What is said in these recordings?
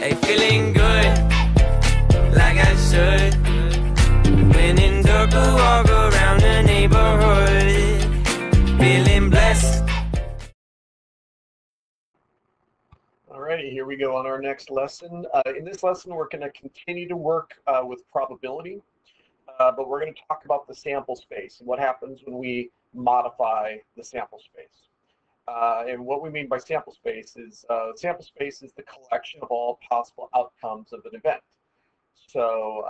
Hey, feeling good, like I should. When in dark, walk around the neighborhood, feeling blessed. Alrighty, here we go on our next lesson. In this lesson, we're going to continue to work with probability, but we're going to talk about the sample space and what happens when we modify the sample space. And what we mean by sample space is the collection of all possible outcomes of an event. So,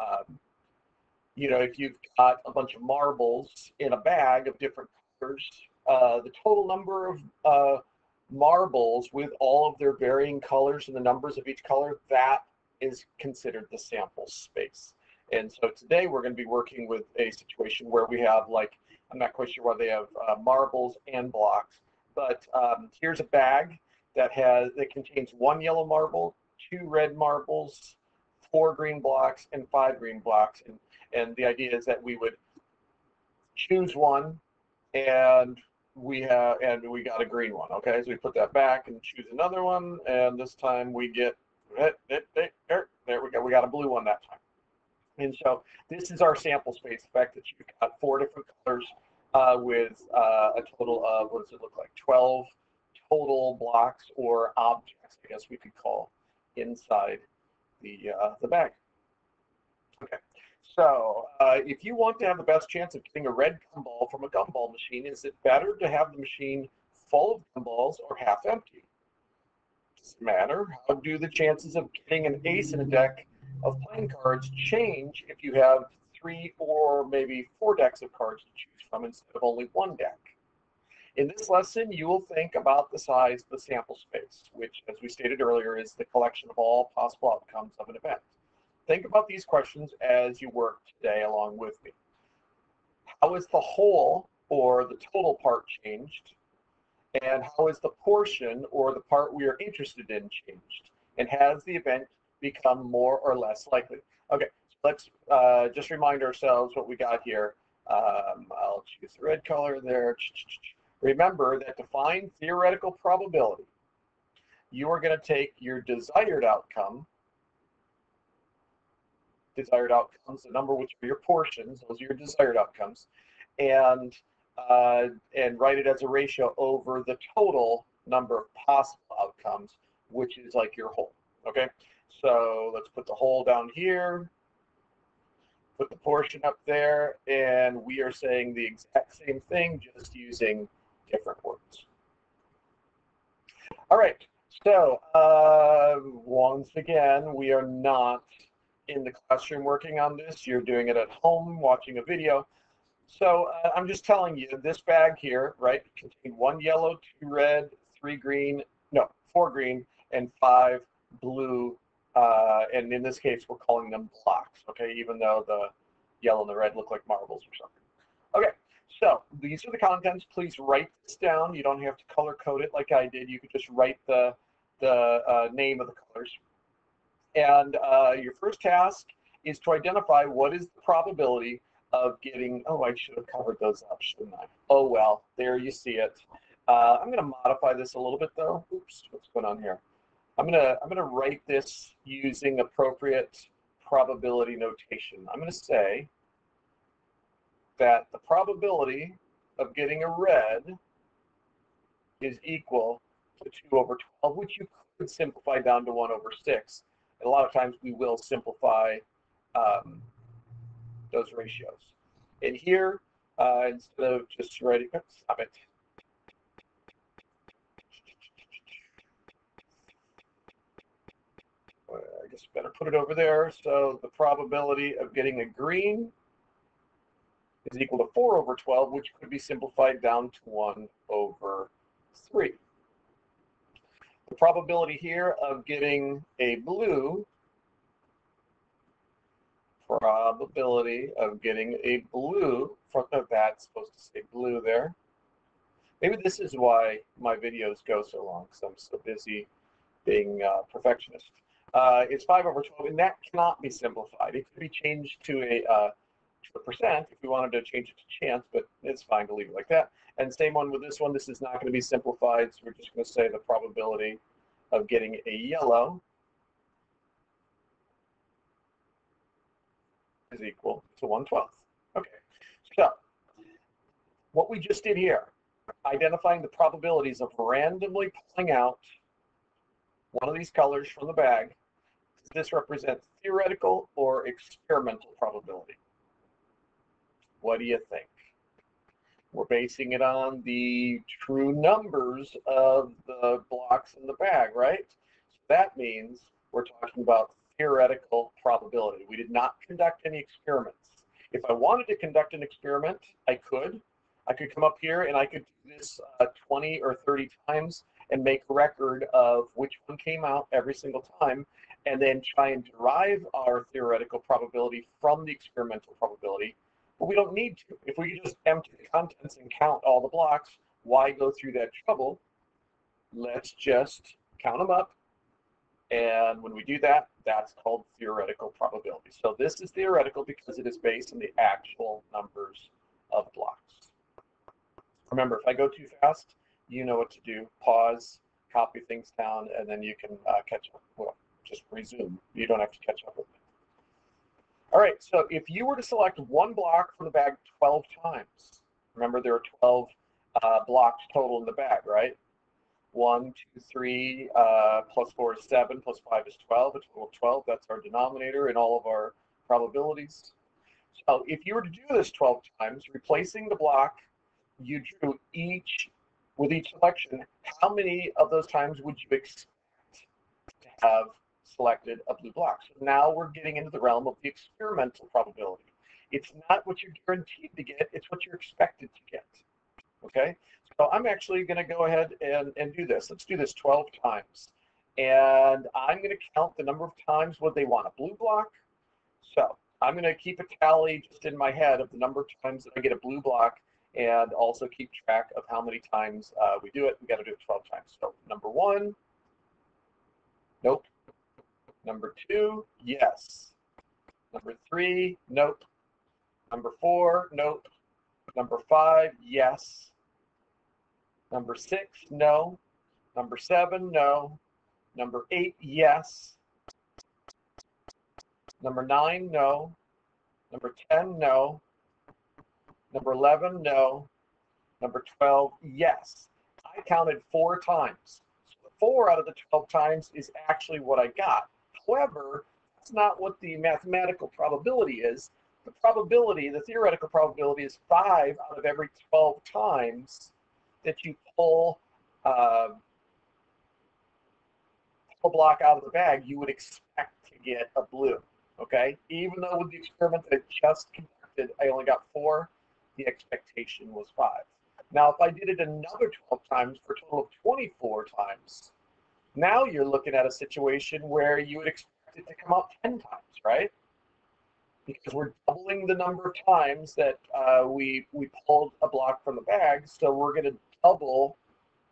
you know, if you've got a bunch of marbles in a bag of different colors, the total number of marbles with all of their varying colors and the numbers of each color, that is considered the sample space. And so today we're going to be working with a situation where we have, like, I'm not quite sure why they have marbles and blocks, but here's a bag that contains 1 yellow marble, 2 red marbles, 4 green blocks, and 5 green blocks. And the idea is that we would choose one, and we got a green one. Okay, so we put that back and choose another one, and this time we get there we go. We got a blue one that time. And so this is our sample space. The fact that you've got 4 different colors with a total of, what does it look like, 12 total blocks or objects, I guess we could call, inside the bag. Okay. So if you want to have the best chance of getting a red gumball from a gumball machine, is it better to have the machine full of gumballs or half empty? Doesn't matter. How do the chances of getting an ace in a deck of playing cards change if you have 3 or maybe 4 decks of cards to choose from instead of only 1 deck? In this lesson, you will think about the size of the sample space, which, as we stated earlier, is the collection of all possible outcomes of an event. Think about these questions as you work today along with me. How is the whole or the total part changed? And how is the portion or the part we are interested in changed? And has the event become more or less likely? Okay, so let's just remind ourselves what we got here. I'll choose the red color there. Remember that to find theoretical probability, you are going to take your desired outcomes, the number which are your portions, those are your desired outcomes, and write it as a ratio over the total number of possible outcomes, which is like your whole. Okay, so let's put the whole down here, put the portion up there, and we are saying the exact same thing, just using different words. All right, so once again, we are not in the classroom working on this. You're doing it at home, watching a video. So I'm just telling you, this bag here, right, contained 1 yellow, 2 red, 4 green, and 5 blue. And in this case, we're calling them blocks, okay, even though the yellow and the red look like marbles or something. Okay, so these are the contents. Please write this down. You don't have to color code it like I did. You could just write the name of the colors. And your first task is to identify what is the probability of getting, oh, I should have covered those up, shouldn't I? Oh, well, there you see it. I'm going to modify this a little bit, though. Oops, what's going on here? I'm gonna write this using appropriate probability notation. I'm going to say that the probability of getting a red is equal to 2 over 12, which you could simplify down to 1 over 6. And a lot of times we will simplify those ratios. And here, instead of just writing, stop it. I guess better put it over there. So the probability of getting a green is equal to 4 over 12, which could be simplified down to 1 over 3. The probability here of getting a blue, that's supposed to say blue there. Maybe this is why my videos go so long, because I'm so busy being perfectionist. It's 5 over 12, and that cannot be simplified. It could be changed to a percent if we wanted to change it to chance, but it's fine to leave it like that. And same one with this one. This is not going to be simplified, so we're just going to say the probability of getting a yellow is equal to 1/12. Okay, so what we just did here, identifying the probabilities of randomly pulling out one of these colors from the bag, does this represent theoretical or experimental probability? What do you think? We're basing it on the true numbers of the blocks in the bag, right? So that means we're talking about theoretical probability. We did not conduct any experiments. If I wanted to conduct an experiment, I could. I could come up here and I could do this 20 or 30 times and make a record of which one came out every single time, and then try and derive our theoretical probability from the experimental probability. But we don't need to. If we could just empty the contents and count all the blocks, why go through that trouble? Let's just count them up. And when we do that, that's called theoretical probability. So this is theoretical because it is based on the actual numbers of blocks. Remember, if I go too fast, you know what to do. Pause, copy things down, and then you can catch up. Well, just resume. You don't have to catch up with me. All right, so if you were to select one block from the bag 12 times, remember there are 12 blocks total in the bag, right? 1, 2, 3, plus 4 is 7, plus 5 is 12, a total of 12. That's our denominator in all of our probabilities. So if you were to do this 12 times, replacing the block you drew with each selection, how many of those times would you expect to have selected a blue block? So now we're getting into the realm of the experimental probability. It's not what you're guaranteed to get, it's what you're expected to get. Okay, so I'm actually going to go ahead and do this. Let's do this 12 times. And I'm going to count the number of times what they want, a blue block. So I'm going to keep a tally just in my head of the number of times that I get a blue block, and also keep track of how many times we do it. We got to do it 12 times. So number 1, nope. Number 2, yes. Number 3, nope. Number 4, nope. Number 5, yes. Number 6, no. Number 7, no. Number 8, yes. Number 9, no. Number 10, no. Number 11, no. Number 12, yes. I counted 4 times. So 4 out of the 12 times is actually what I got. However, that's not what the mathematical probability is. The probability, the theoretical probability, is 5 out of every 12 times that you pull a block out of the bag, you would expect to get a blue. Okay? Even though with the experiment that I just conducted, I only got 4, the expectation was 5. Now, if I did it another 12 times for a total of 24 times, now you're looking at a situation where you would expect it to come out 10 times, right? Because we're doubling the number of times that we pulled a block from the bag, so we're going to double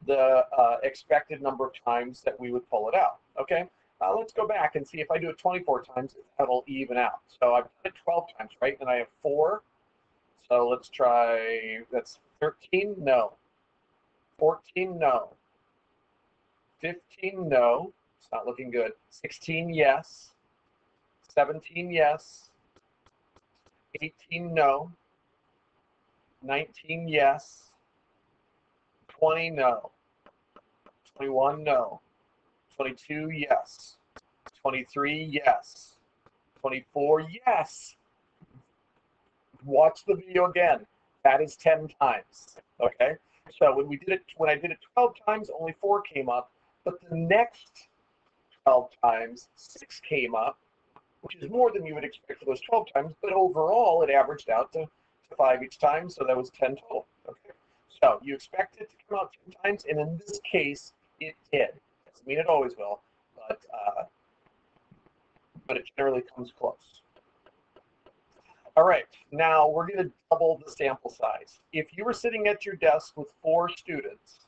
the expected number of times that we would pull it out, okay? Let's go back and see if I do it 24 times, that'll even out. So I've done it 12 times, right? And I have 4. So let's try, that's 13, no. 14, no. 15, no. It's not looking good. 16, yes. 17, yes. 18, no. 19, yes. 20, no. 21, no. 22, yes. 23, yes. 24, yes. Watch the video again. That is 10 times. Okay? So when I did it 12 times, only 4 came up, but the next 12 times, 6 came up, which is more than you would expect for those 12 times, but overall it averaged out to 5 each time, so that was 10 total. Okay? So you expect it to come out 10 times, and in this case, it did. Doesn't mean it always will, but it generally comes close. All right, now we're going to double the sample size. If you were sitting at your desk with 4 students,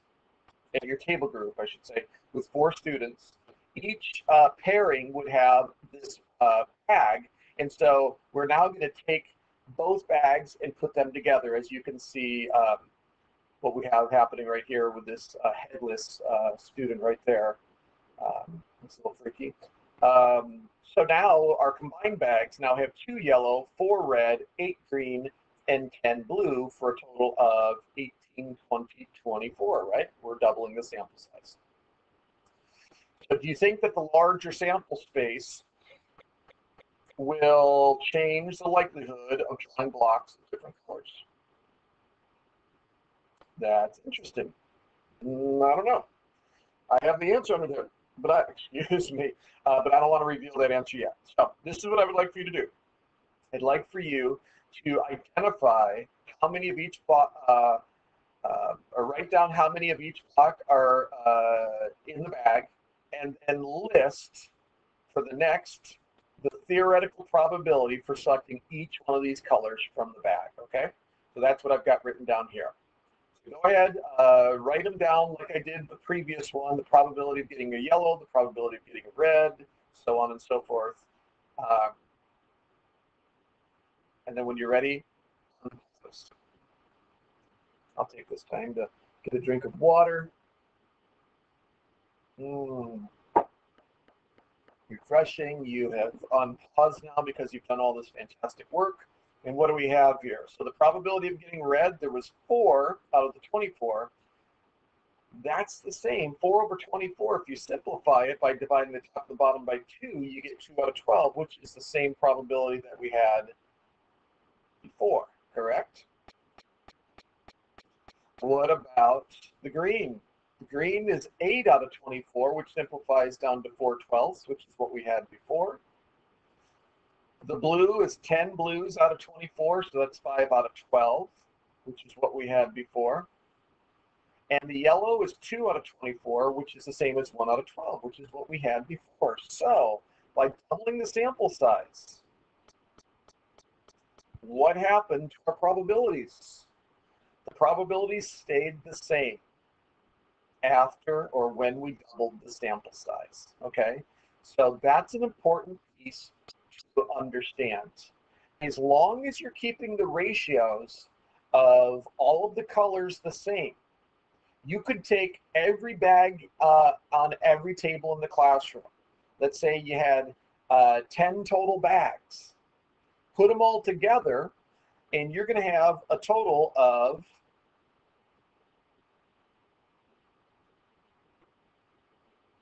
at your table group, I should say, with 4 students, each pairing would have this bag, and so we're now going to take both bags and put them together, as you can see what we have happening right here with this headless student right there. It's a little freaky. So now our combined bags now have 2 yellow, 4 red, 8 green, and 10 blue for a total of 18, 20, 24, right? We're doubling the sample size. So do you think that the larger sample space will change the likelihood of drawing blocks of different colors? That's interesting. I don't know. I have the answer under there, but excuse me, but I don't want to reveal that answer yet. So this is what I would like for you to do. I'd like for you to identify how many of each block, or write down how many of each block are in the bag, and list for the next the theoretical probability for selecting each one of these colors from the bag. Okay, so that's what I've got written down here. Go ahead, write them down like I did the previous one, the probability of getting a yellow, the probability of getting a red, so on and so forth. And then when you're ready, I'll take this time to get a drink of water. Refreshing. You have unpaused now because you've done all this fantastic work. And what do we have here? So the probability of getting red, there was 4 out of the 24. That's the same, 4 over 24. If you simplify it by dividing the top and the bottom by 2, you get 2 out of 12, which is the same probability that we had before, correct? What about the green? The green is 8 out of 24, which simplifies down to 4/12, which is what we had before. The blue is 10 blues out of 24, so that's 5 out of 12, which is what we had before. And the yellow is 2 out of 24, which is the same as 1 out of 12, which is what we had before. So by doubling the sample size, what happened to our probabilities? The probabilities stayed the same after or when we doubled the sample size, okay? So that's an important piece to understand. As long as you're keeping the ratios of all of the colors the same, you could take every bag on every table in the classroom. Let's say you had 10 total bags. Put them all together, and you're going to have a total of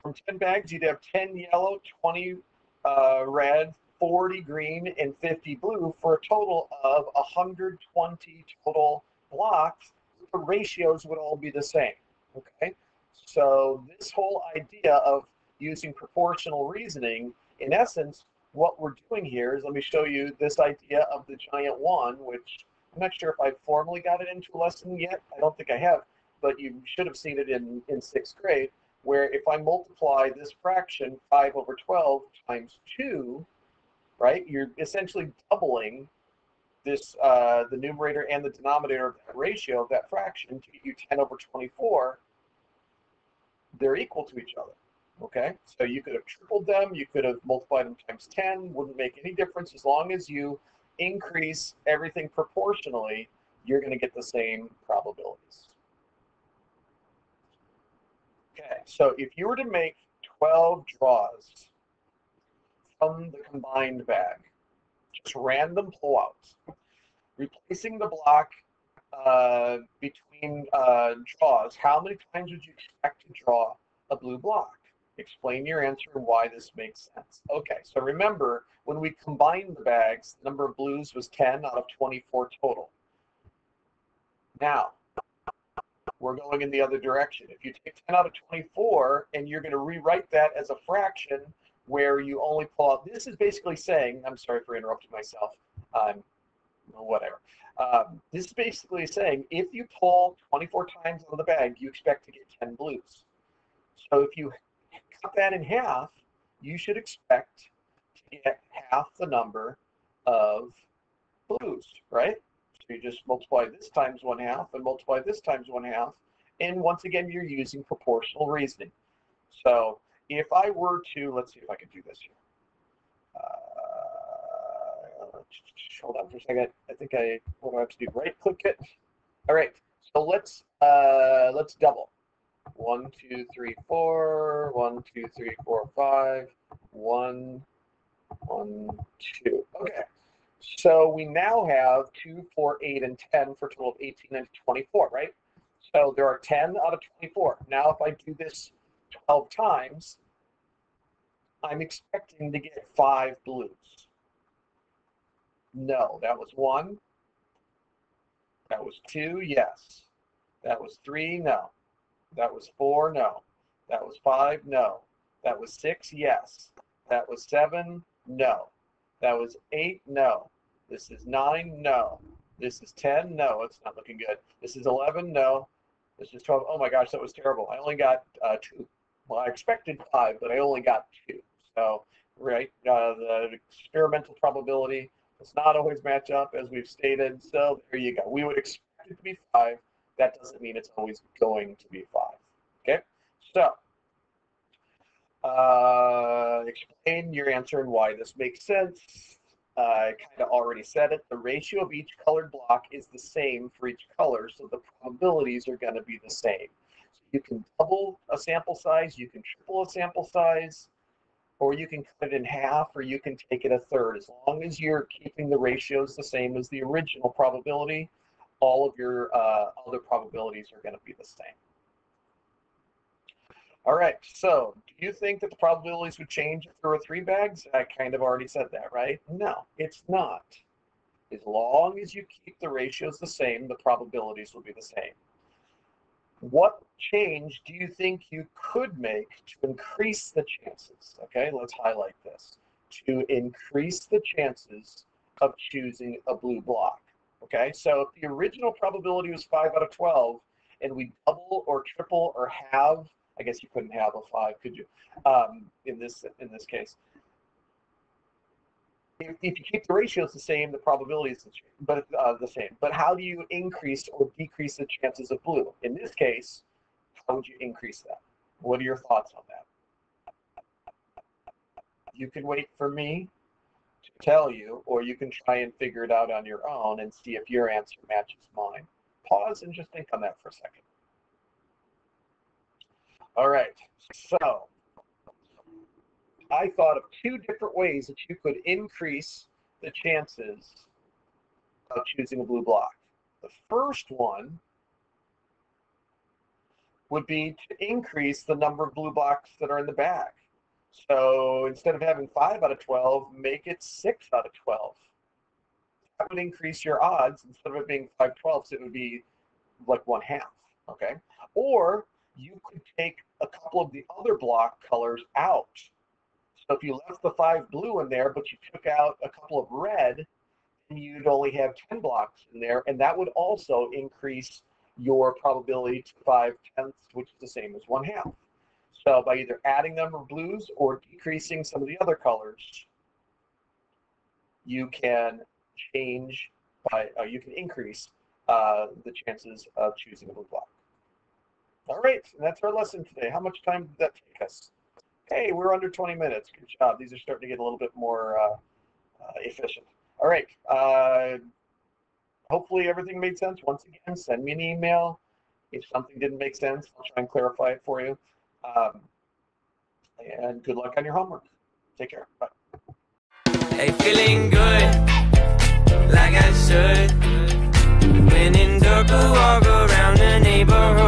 from 10 bags, you'd have 10 yellow, 20 red, 40 green, and 50 blue for a total of 120 total blocks. The ratios would all be the same, okay? So this whole idea of using proportional reasoning, in essence, what we're doing here is, let me show you this idea of the giant one, which I'm not sure if I've formally got it into a lesson yet. I don't think I have, but you should have seen it in 6th grade, where if I multiply this fraction, 5 over 12 times 2, right, you're essentially doubling this, the numerator and the denominator of that ratio of that fraction to get you 10 over 24. They're equal to each other, okay? So you could have tripled them, you could have multiplied them times 10, wouldn't make any difference. As long as you increase everything proportionally, you're going to get the same probabilities. Okay, so if you were to make 12 draws from the combined bag, just random pullouts, replacing the block between draws, how many times would you expect to draw a blue block? Explain your answer and why this makes sense. Okay, so remember, when we combined the bags, the number of blues was 10 out of 24 total. Now, we're going in the other direction. If you take 10 out of 24 and you're going to rewrite that as a fraction where you only pull out, this is basically saying, I'm sorry for interrupting myself, whatever. This is basically saying if you pull 24 times out of the bag, you expect to get 10 blues. So if you cut that in half, you should expect to get half the number of blues, right? So you just multiply this times 1/2 and multiply this times 1/2. And once again, you're using proportional reasoning. So if I were to, let's see if I can do this here. Hold on for a second. I think what do I have to do? Right click it. All right. So let's double. 1, 2, 3, 4. 1, 2, 3, 4, 5. 1, 1, 2. Okay. So we now have 2, 4, 8, and 10 for a total of 18 and 24, right? So there are 10 out of 24. Now if I do this 12 times, I'm expecting to get 5 blues. No, that was 1. That was 2, yes. That was 3, no. That was 4, no. That was 5, no. That was 6, yes. That was 7, no. That was 8, no. This is 9, no. This is 10, no. It's not looking good. This is 11, no. This is 12. Oh my gosh, that was terrible. I only got 2. Well, I expected 5, but I only got 2. So, right, the experimental probability does not always match up, as we've stated. So there you go. We would expect it to be 5. That doesn't mean it's always going to be 5. Okay, so explain your answer and why this makes sense. I kind of already said it. The ratio of each colored block is the same for each color, so the probabilities are going to be the same. So you can double a sample size, you can triple a sample size, or you can cut it in half, or you can take it a third. As long as you're keeping the ratios the same as the original probability, all of your other probabilities are going to be the same. All right, so do you think that the probabilities would change if there were 3 bags? I kind of already said that, right? No, it's not. As long as you keep the ratios the same, the probabilities will be the same. What change do you think you could make to increase the chances? Okay, let's highlight this. To increase the chances of choosing a blue block. Okay, so if the original probability was 5 out of 12, and we double or triple or halve, I guess you couldn't have a 5, could you? In this case, if you keep the ratios the same, the probability is the same. But how do you increase or decrease the chances of blue? In this case, how would you increase that? What are your thoughts on that? You can wait for me to tell you, or you can try and figure it out on your own and see if your answer matches mine. Pause and just think on that for a second. All right, so I thought of 2 different ways that you could increase the chances of choosing a blue block. The first one would be to increase the number of blue blocks that are in the bag. So instead of having 5 out of 12, make it 6 out of 12. That would increase your odds. Instead of it being 5/12, it would be like 1/2, okay? Or you could take a couple of the other block colors out. So if you left the 5 blue in there, but you took out a couple of red, then you'd only have 10 blocks in there, and that would also increase your probability to 5/10, which is the same as 1/2. So by either adding them or blues or decreasing some of the other colors, you can change by you can increase the chances of choosing a blue block. All right, and that's our lesson today. How much time did that take us? Hey, we're under 20 minutes. Good job. These are starting to get a little bit more efficient. All right. Hopefully everything made sense. Once again, send me an email. If something didn't make sense, I'll try and clarify it for you. And good luck on your homework. Take care. Bye. Hey, feeling good, like I should. When in dark, walk around the neighborhood.